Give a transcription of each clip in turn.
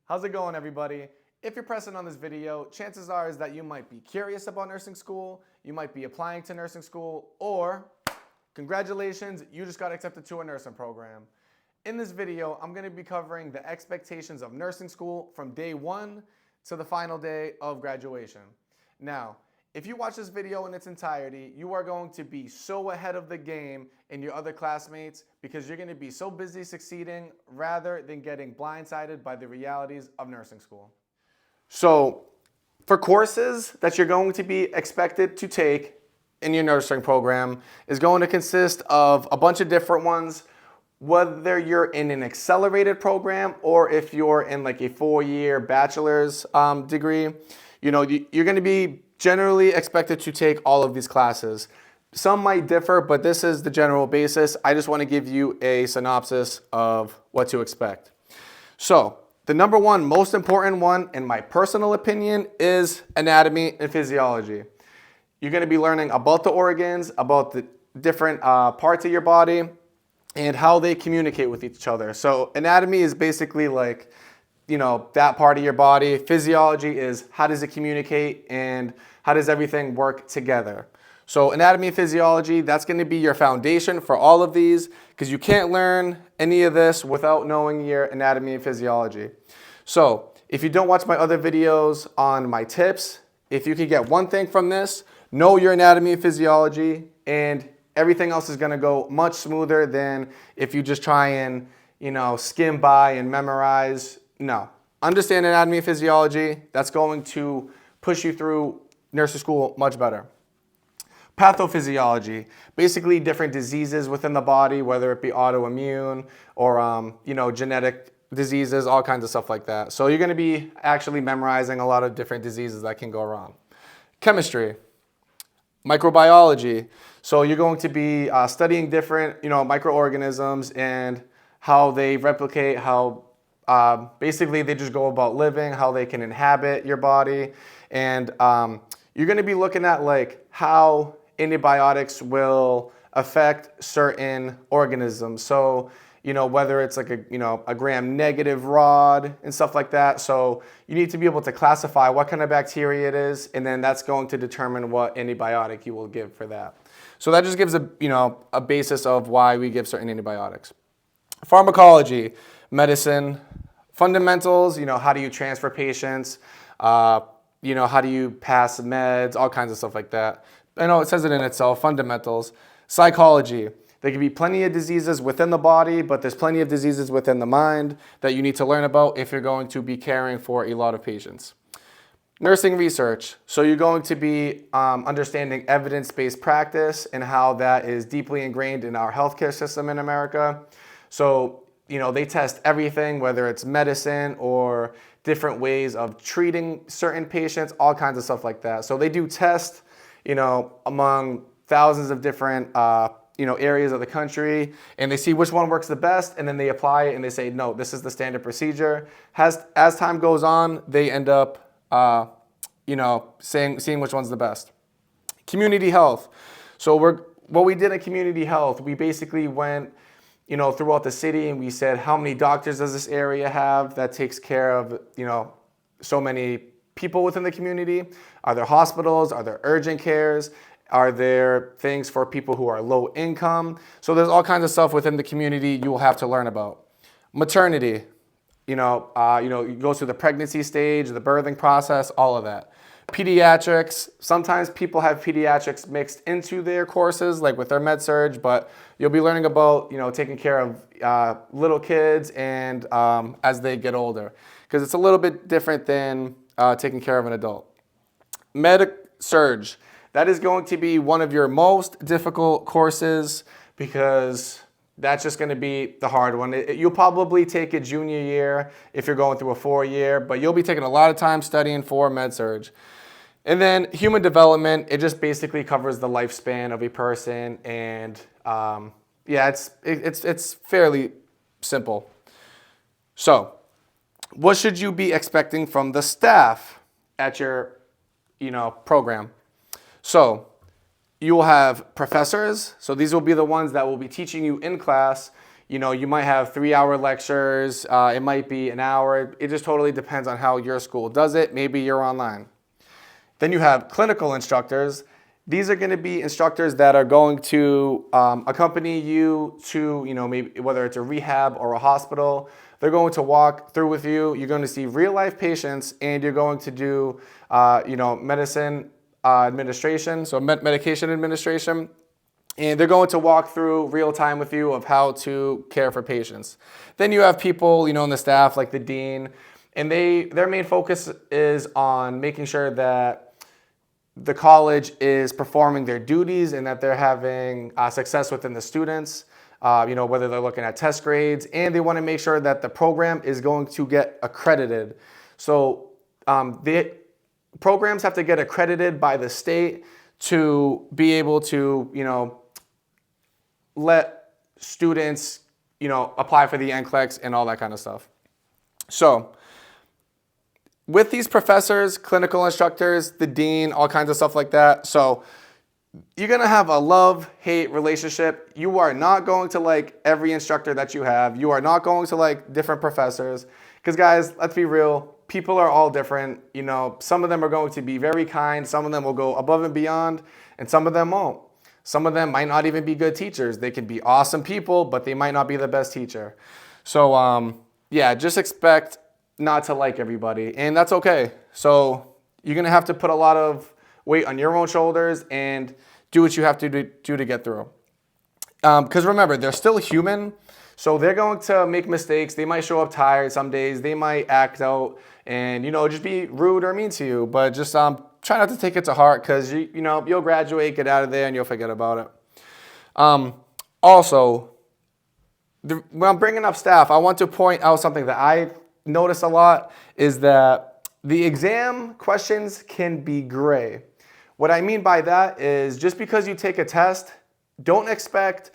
How's it going, everybody? If you're pressing on this video, chances are is that you might be curious about nursing school, you might be applying to nursing school, or congratulations, you just got accepted to a nursing program. In this video, I'm going to be covering the expectations of nursing school from day one to the final day of graduation. Now, if you watch this video in its entirety, you are going to be so ahead of the game in your other classmates because you're going to be so busy succeeding rather than getting blindsided by the realities of nursing school. So, for courses that you're going to be expected to take in your nursing program is going to consist of a bunch of different ones, whether you're in an accelerated program or if you're in like a 4-year bachelor's degree. You know, you're going to be generally expected to take all of these classes. Some might differ, but this is the general basis. I just want to give you a synopsis of what to expect. So, the number one most important one, in my personal opinion, is anatomy and physiology. You're going to be learning about the organs, about the different parts of your body, and how they communicate with each other. So, anatomy is basically like, you know, that part of your body. Physiology is how does it communicate and how does everything work together. So anatomy and physiology, that's going to be your foundation for all of these because you can't learn any of this without knowing your anatomy and physiology. So if you don't watch my other videos on my tips, if you can get one thing from this, know your anatomy and physiology, and everything else is going to go much smoother than if you just try and, you know, skim by and memorize. No. Understand anatomy and physiology. That's going to push you through nursing school much better. Pathophysiology, basically different diseases within the body, whether it be autoimmune or, you know, genetic diseases, all kinds of stuff like that. So you're going to be actually memorizing a lot of different diseases that can go wrong. Chemistry, microbiology. So you're going to be studying different, you know, microorganisms and how they replicate, how basically they just go about living, how they can inhabit your body. And you're going to be looking at like how antibiotics will affect certain organisms. So, you know, whether it's like a gram-negative rod and stuff like that. So you need to be able to classify what kind of bacteria it is, and then that's going to determine what antibiotic you will give for that. So that just gives a basis of why we give certain antibiotics. Pharmacology, medicine, fundamentals, you know, how do you transfer patients, you know, how do you pass meds, all kinds of stuff like that. I know it says it in itself, fundamentals. Psychology, there can be plenty of diseases within the body, but there's plenty of diseases within the mind that you need to learn about if you're going to be caring for a lot of patients. Nursing research, so you're going to be understanding evidence-based practice and how that is deeply ingrained in our healthcare system in America. So, you know, they test everything, whether it's medicine or different ways of treating certain patients, all kinds of stuff like that. So they do test, you know, among thousands of different, you know, areas of the country, and they see which one works the best, and then they apply it and they say, no, this is the standard procedure. As time goes on, they end up, you know, seeing which one's the best. Community health. So what we did in community health, we basically went, you know, throughout the city, and we said, how many doctors does this area have that takes care of, you know, so many people within the community? Are there hospitals? Are there urgent cares? Are there things for people who are low income? So there's all kinds of stuff within the community you will have to learn about. Maternity, you know, it goes through the pregnancy stage, the birthing process, all of that. Pediatrics, sometimes people have pediatrics mixed into their courses, like with their med-surg, but you'll be learning about, you know, taking care of little kids and as they get older, because it's a little bit different than taking care of an adult. Med-surg, that is going to be one of your most difficult courses because that's just going to be the hard one. You'll probably take it junior year if you're going through a 4-year, but you'll be taking a lot of time studying for med-surg. And then human development, it just basically covers the lifespan of a person, and yeah, it's fairly simple. So, what should you be expecting from the staff at your, you know, program? So, you will have professors. So these will be the ones that will be teaching you in class. You might have 3-hour lectures. It might be an hour. It just totally depends on how your school does it. Maybe you're online. Then you have clinical instructors. These are going to be instructors that are going to accompany you to, maybe whether it's a rehab or a hospital. They're going to walk through with you. You're going to see real life patients, and you're going to do, medicine administration, so medication administration. And they're going to walk through real time with you of how to care for patients. Then you have people, in the staff like the dean, and their main focus is on making sure that the college is performing their duties and that they're having success within the students, whether they're looking at test grades, and they want to make sure that the program is going to get accredited. So the programs have to get accredited by the state to be able to, let students, apply for the NCLEX and all that kind of stuff. So with these professors, clinical instructors, the dean, all kinds of stuff like that. So you're going to have a love-hate relationship. You are not going to like every instructor that you have. You are not going to like different professors. Because guys, let's be real, people are all different. Some of them are going to be very kind. Some of them will go above and beyond, and some of them won't. Some of them might not even be good teachers. They can be awesome people, but they might not be the best teacher. So just expect not to like everybody, and that's okay. So you're going to have to put a lot of weight on your own shoulders and do what you have to do to get through. Because remember, they're still human, so they're going to make mistakes. They might show up tired some days. They might act out and, just be rude or mean to you, but just try not to take it to heart, because you'll graduate, get out of there, and you'll forget about it. Also, when I'm bringing up staff, I want to point out something that I notice a lot is that the exam questions can be gray. What I mean by that is just because you take a test, don't expect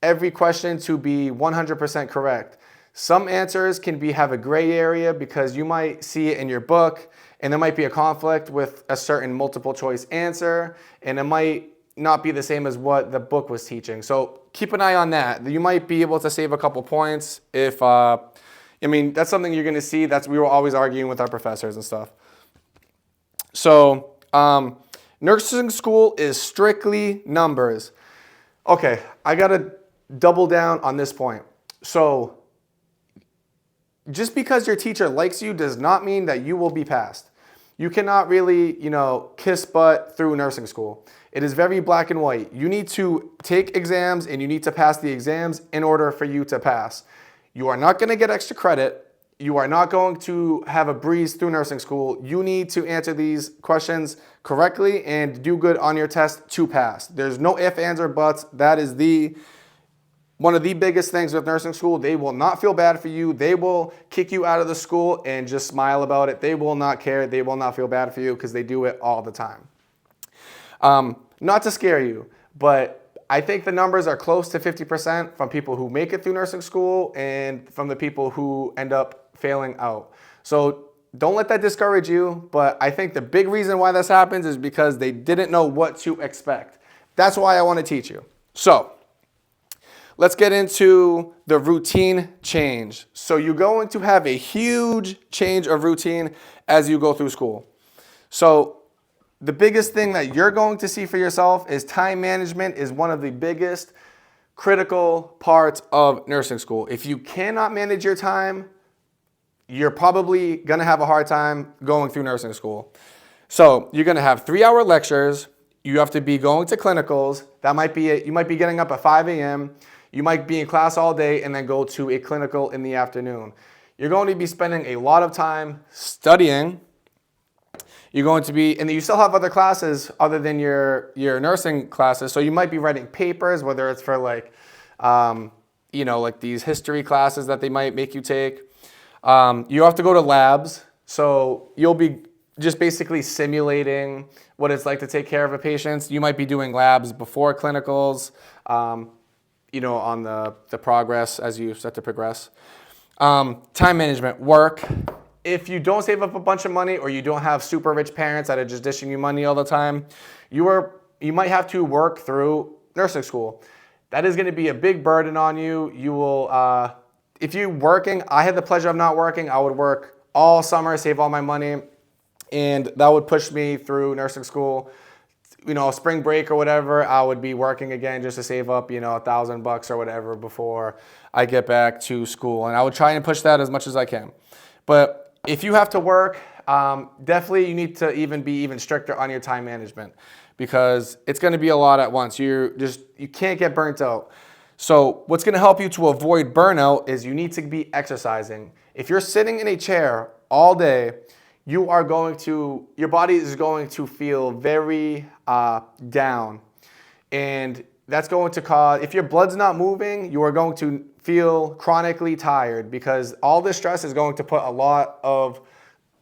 every question to be 100% correct. Some answers can have a gray area because you might see it in your book and there might be a conflict with a certain multiple choice answer, and it might not be the same as what the book was teaching. So keep an eye on that. You might be able to save a couple points if, that's something you're going to see. We were always arguing with our professors and stuff. So nursing school is strictly numbers. Okay, I got to double down on this point. So just because your teacher likes you does not mean that you will be passed. You cannot really, kiss butt through nursing school. It is very black and white. You need to take exams and you need to pass the exams in order for you to pass. You are not going to get extra credit. You are not going to have a breeze through nursing school. You need to answer these questions correctly and do good on your test to pass. There's no ifs, ands, or buts. That is one of the biggest things with nursing school. They will not feel bad for you. They will kick you out of the school and just smile about it. They will not care. They will not feel bad for you because they do it all the time. Not to scare you, but I think the numbers are close to 50% from people who make it through nursing school and from the people who end up failing out. So don't let that discourage you, but I think the big reason why this happens is because they didn't know what to expect. That's why I want to teach you. So let's get into the routine change. So you're going to have a huge change of routine as you go through school. So the biggest thing that you're going to see for yourself is time management is one of the biggest critical parts of nursing school. If you cannot manage your time, you're probably going to have a hard time going through nursing school. So you're going to have 3-hour lectures. You have to be going to clinicals. That might be it. You might be getting up at 5 a.m. You might be in class all day and then go to a clinical in the afternoon. You're going to be spending a lot of time studying. You're going to be, and you still have other classes other than your nursing classes. So you might be writing papers, whether it's for like these history classes that they might make you take. You have to go to labs. So you'll be just basically simulating what it's like to take care of a patient. You might be doing labs before clinicals, on the progress as you start to progress. Time management, work. If you don't save up a bunch of money or you don't have super rich parents that are just dishing you money all the time, you might have to work through nursing school. that is going to be a big burden on you. You will, if you're working, I had the pleasure of not working. I would work all summer, save all my money, and that would push me through nursing school. Spring break or whatever, I would be working again just to save up, $1,000 or whatever before I get back to school. And I would try and push that as much as I can. But if you have to work, definitely you need to be even stricter on your time management, because it's going to be a lot at once. You can't get burnt out. So what's going to help you to avoid burnout is you need to be exercising. If you're sitting in a chair all day, your body is going to feel very down. And that's going to cause, if your blood's not moving, you are going to feel chronically tired, because all this stress is going to put a lot of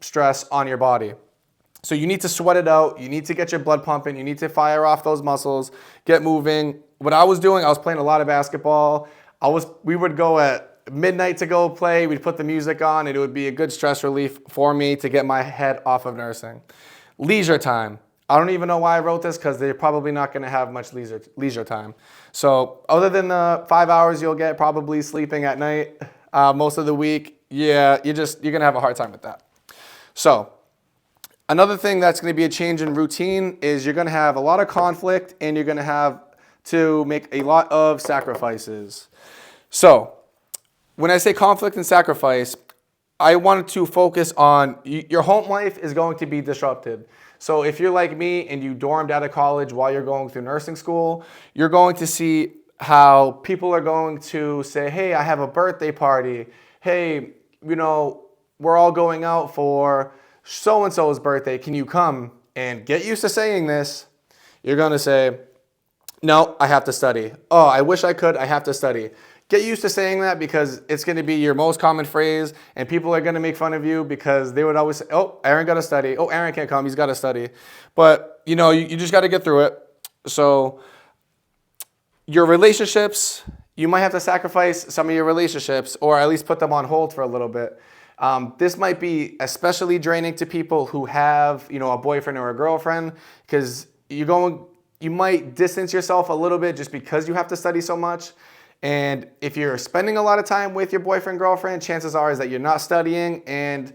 stress on your body. So you need to sweat it out. You need to get your blood pumping. You need to fire off those muscles, get moving. What I was doing, I was playing a lot of basketball. We would go at midnight to go play. We'd put the music on, and it would be a good stress relief for me to get my head off of nursing. Leisure time. I don't even know why I wrote this, because they're probably not going to have much leisure time. So other than the 5 hours you'll get probably sleeping at night most of the week, yeah, you're going to have a hard time with that. So another thing that's going to be a change in routine is you're going to have a lot of conflict, and you're going to have to make a lot of sacrifices. So when I say conflict and sacrifice, I wanted to focus on your home life is going to be disrupted. So if you're like me and you dormed out of college while you're going through nursing school, you're going to see how people are going to say, hey, I have a birthday party. Hey, we're all going out for so-and-so's birthday. Can you come? And get used to saying this. You're going to say, no, I have to study. Oh, I wish I could. I have to study. Get used to saying that, because it's going to be your most common phrase, and people are going to make fun of you because they would always say, oh, Aaron got to study. Oh, Aaron can't come. He's got to study. But, you just got to get through it. So your relationships, you might have to sacrifice some of your relationships, or at least put them on hold for a little bit. This might be especially draining to people who have, a boyfriend or a girlfriend, because you might distance yourself a little bit just because you have to study so much. And if you're spending a lot of time with your boyfriend, girlfriend, chances are is that you're not studying, and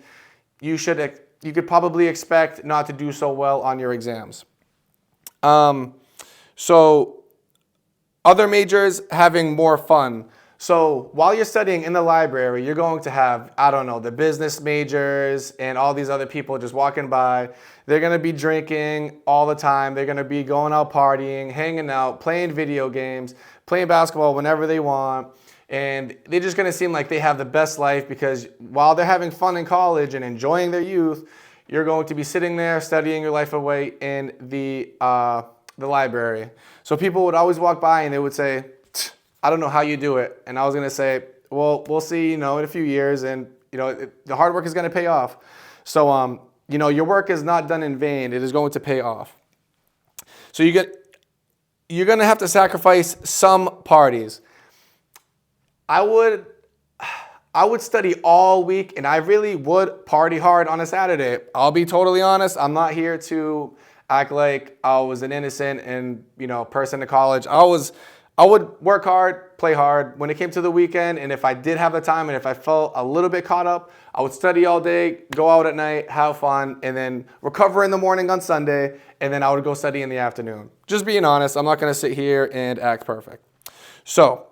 you could probably expect not to do so well on your exams. So other majors, having more fun. So while you're studying in the library, you're going to have, the business majors and all these other people just walking by. They're going to be drinking all the time. They're going to be going out partying, hanging out, playing video games, playing basketball whenever they want. And they're just going to seem like they have the best life, because while they're having fun in college and enjoying their youth, you're going to be sitting there studying your life away in the library. So people would always walk by and they would say, I don't know how you do it. And I was going to say, well, we'll see, in a few years, and, the hard work is going to pay off. So, your work is not done in vain. It is going to pay off. So you're going to have to sacrifice some parties. I would study all week, and I really would party hard on a Saturday. I'll be totally honest. I'm not here to act like I was an innocent and, person to college. I would work hard, play hard when it came to the weekend, and if I did have the time and if I felt a little bit caught up, I would study all day, go out at night, have fun, and then recover in the morning on Sunday, and then I would go study in the afternoon. Just being honest, I'm not going to sit here and act perfect. So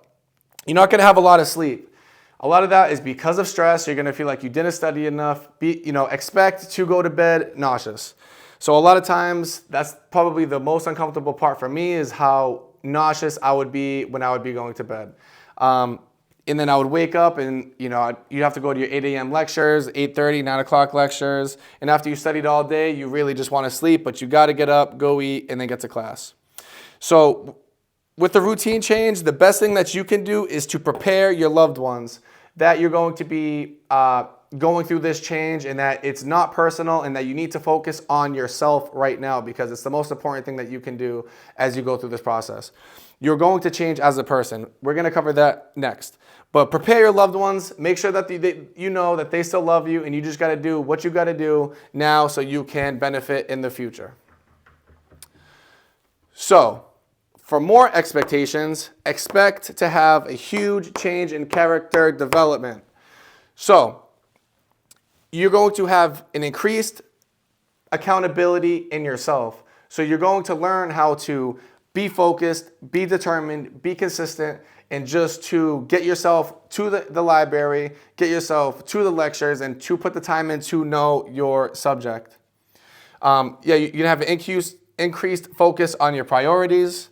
you're not going to have a lot of sleep. A lot of that is because of stress. You're going to feel like you didn't study enough. Expect to go to bed nauseous. So a lot of times, that's probably the most uncomfortable part for me, is how nauseous I would be when I would be going to bed. And then I would wake up and, you have to go to your 8 a.m. lectures, 8:30, 9 o'clock lectures. And after you studied all day, you really just want to sleep, but you got to get up, go eat, and then get to class. So with the routine change, the best thing that you can do is to prepare your loved ones that you're going to be going through this change, and that it's not personal, and that you need to focus on yourself right now, because it's the most important thing that you can do as you go through this process. You're going to change as a person. We're going to cover that next. But prepare your loved ones. Make sure that you know that they still love you, and you just got to do what you got to do now so you can benefit in the future. So for more expectations, expect to have a huge change in character development. So you're going to have an increased accountability in yourself. So you're going to learn how to be focused, be determined, be consistent, and just to get yourself to the library, get yourself to the lectures, and to put the time in to know your subject. You're going to have an increased focus on your priorities.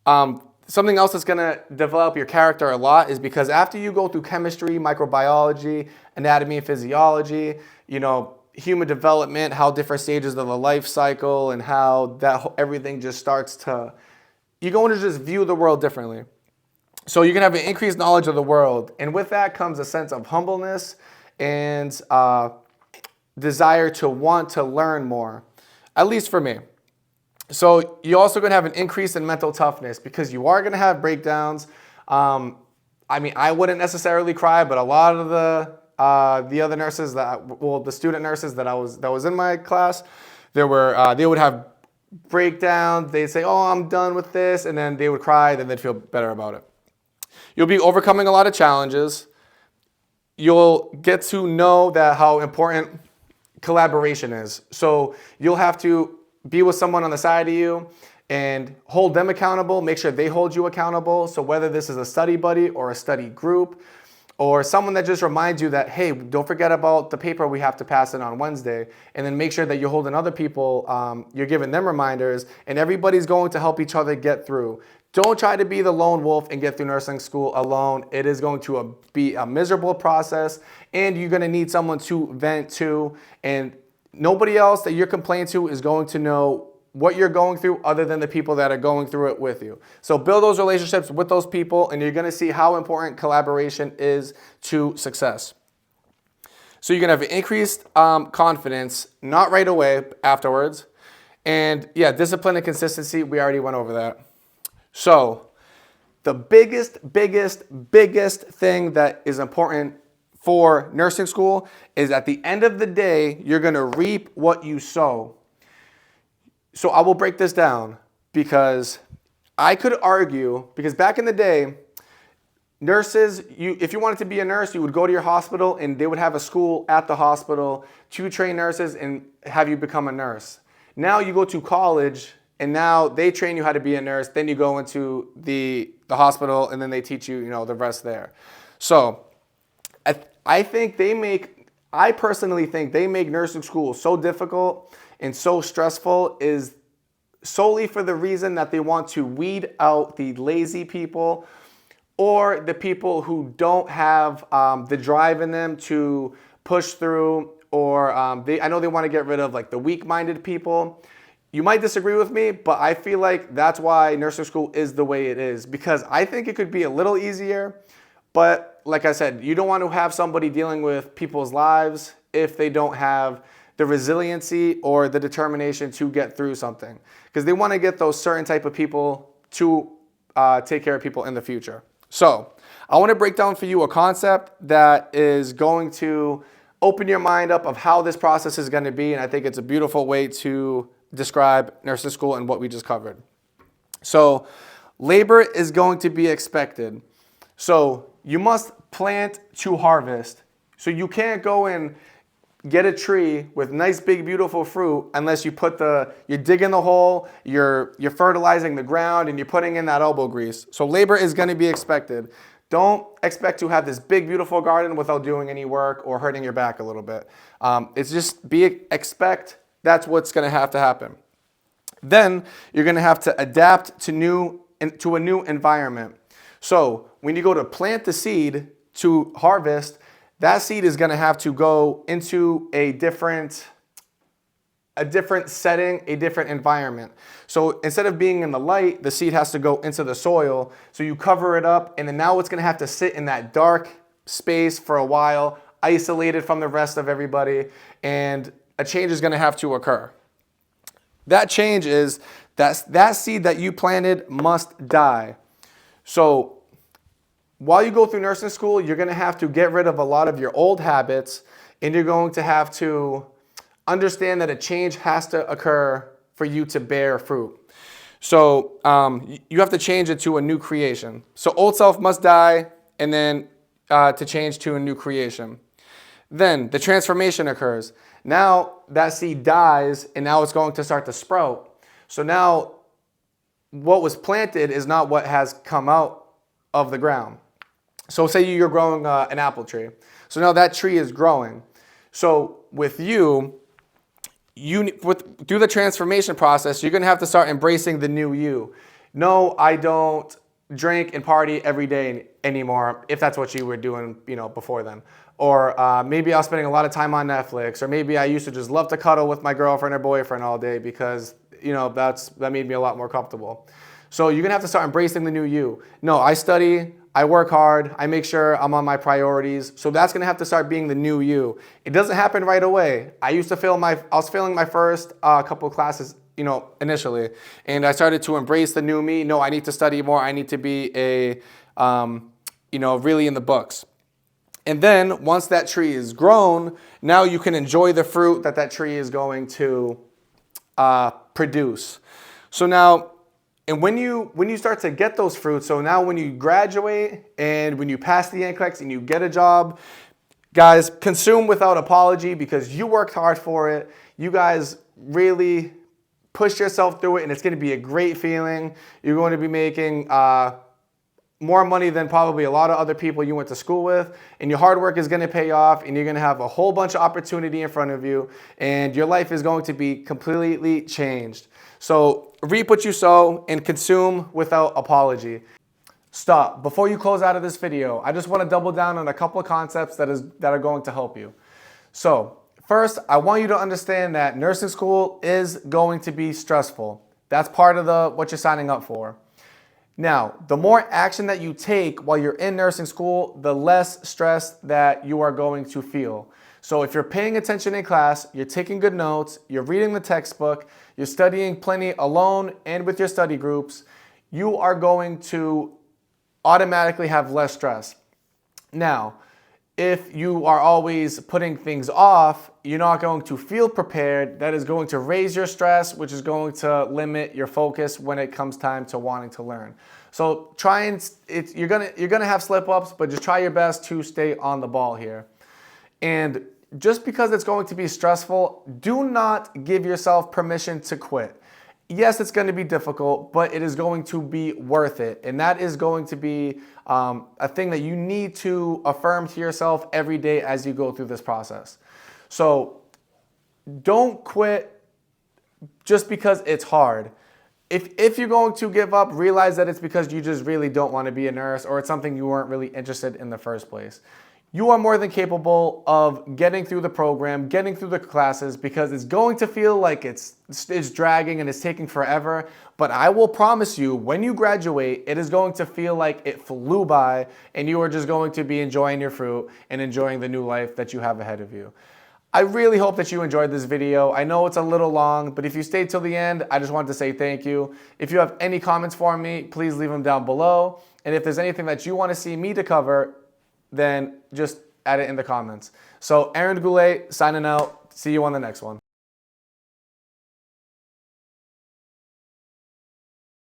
Something else that's going to develop your character a lot is because after you go through chemistry, microbiology, anatomy and physiology, human development, how different stages of the life cycle and how everything just starts to, you're going to just view the world differently. So you're going to have an increased knowledge of the world. And with that comes a sense of humbleness and desire to want to learn more, at least for me. So you're also going to have an increase in mental toughness because you are going to have breakdowns. I wouldn't necessarily cry, but a lot of the other nurses the student nurses that was in my class, they would have breakdowns. They'd say, "Oh, I'm done with this," and then they would cry. Then they'd feel better about it. You'll be overcoming a lot of challenges. You'll get to know how important collaboration is. So you'll have to be with someone on the side of you and hold them accountable, make sure they hold you accountable. So whether this is a study buddy or a study group or someone that just reminds you that, hey, don't forget about the paper we have to pass in on Wednesday, and then make sure that you're holding other people, you're giving them reminders, and everybody's going to help each other get through. Don't try to be the lone wolf and get through nursing school alone. It is going to be a miserable process, and you're going to need someone to vent to, and nobody else that you're complaining to is going to know what you're going through other than the people that are going through it with you. So build those relationships with those people, and you're going to see how important collaboration is to success. So you're going to have increased confidence, not right away, afterwards. And yeah, discipline and consistency, we already went over that. So the biggest thing that is important for nursing school is at the end of the day, you're going to reap what you sow. So I will break this down because I could argue, because back in the day, nurses, if you wanted to be a nurse, you would go to your hospital and they would have a school at the hospital to train nurses and have you become a nurse. Now you go to college and now they train you how to be a nurse, then you go into the hospital and then they teach you, the rest there. So I personally think they make nursing school so difficult and so stressful is solely for the reason that they want to weed out the lazy people or the people who don't have the drive in them to push through, or I know they want to get rid of the weak-minded people. You might disagree with me, but I feel like that's why nursing school is the way it is, because I think it could be a little easier, but like I said, you don't want to have somebody dealing with people's lives if they don't have the resiliency or the determination to get through something, because they want to get those certain type of people to take care of people in the future. So I want to break down for you a concept that is going to open your mind up of how this process is going to be, and I think it's a beautiful way to describe nursing school and what we just covered. So labor is going to be expected. So you must plant to harvest. So you can't go and get a tree with nice, big, beautiful fruit unless you're digging the hole, you're fertilizing the ground, and you're putting in that elbow grease. So labor is going to be expected. Don't expect to have this big, beautiful garden without doing any work or hurting your back a little bit. It's just expect that's what's going to have to happen. Then you're going to have to adapt to a new environment. So when you go to plant the seed to harvest, that seed is going to have to go into a different setting, a different environment. So instead of being in the light, the seed has to go into the soil. So you cover it up, and then now it's going to have to sit in that dark space for a while, isolated from the rest of everybody, and a change is going to have to occur. That change is that seed that you planted must die. So while you go through nursing school, you're going to have to get rid of a lot of your old habits, and you're going to have to understand that a change has to occur for you to bear fruit. So you have to change it to a new creation. So old self must die, and then to change to a new creation. Then the transformation occurs. Now that seed dies, and now it's going to start to sprout. So now what was planted is not what has come out of the ground. So say you're growing an apple tree. So now that tree is growing. So with you, through the transformation process, you're going to have to start embracing the new you. No, I don't drink and party every day anymore, if that's what you were doing, before then. Or maybe I was spending a lot of time on Netflix, or maybe I used to just love to cuddle with my girlfriend or boyfriend all day because, that made me a lot more comfortable. So you're going to have to start embracing the new you. No, I study, I work hard, I make sure I'm on my priorities. So that's going to have to start being the new you. It doesn't happen right away. I was failing my first couple of classes, initially, and I started to embrace the new me. No, I need to study more. I need to be really in the books. And then once that tree is grown, now you can enjoy the fruit that tree is going to produce. So now, and when you start to get those fruits, so now when you graduate and when you pass the NCLEX and you get a job, guys, consume without apology because you worked hard for it. You guys really push yourself through it, and it's going to be a great feeling. You're going to be making more money than probably a lot of other people you went to school with, and your hard work is going to pay off, and you're going to have a whole bunch of opportunity in front of you, and your life is going to be completely changed. So reap what you sow and consume without apology. Stop. Before you close out of this video, I just want to double down on a couple of concepts that are going to help you. So first, I want you to understand that nursing school is going to be stressful. That's part of what you're signing up for. Now, the more action that you take while you're in nursing school, the less stress that you are going to feel. So if you're paying attention in class, you're taking good notes, you're reading the textbook, you're studying plenty alone and with your study groups, you are going to automatically have less stress. Now, if you are always putting things off, you're not going to feel prepared. That is going to raise your stress, which is going to limit your focus when it comes time to wanting to learn. So you're gonna have slip-ups, but just try your best to stay on the ball here. And just because it's going to be stressful, do not give yourself permission to quit. Yes, it's going to be difficult, but it is going to be worth it. And that is going to be a thing that you need to affirm to yourself every day as you go through this process. So don't quit just because it's hard. If you're going to give up, realize that it's because you just really don't want to be a nurse, or it's something you weren't really interested in the first place. You are more than capable of getting through the program, getting through the classes, because it's going to feel like it's dragging and it's taking forever. But I will promise you, when you graduate, it is going to feel like it flew by, and you are just going to be enjoying your fruit and enjoying the new life that you have ahead of you. I really hope that you enjoyed this video. I know it's a little long, but if you stayed till the end, I just wanted to say thank you. If you have any comments for me, please leave them down below. And if there's anything that you want to see me to cover, then just add it in the comments. So Aaron Goulet signing out. See you on the next one.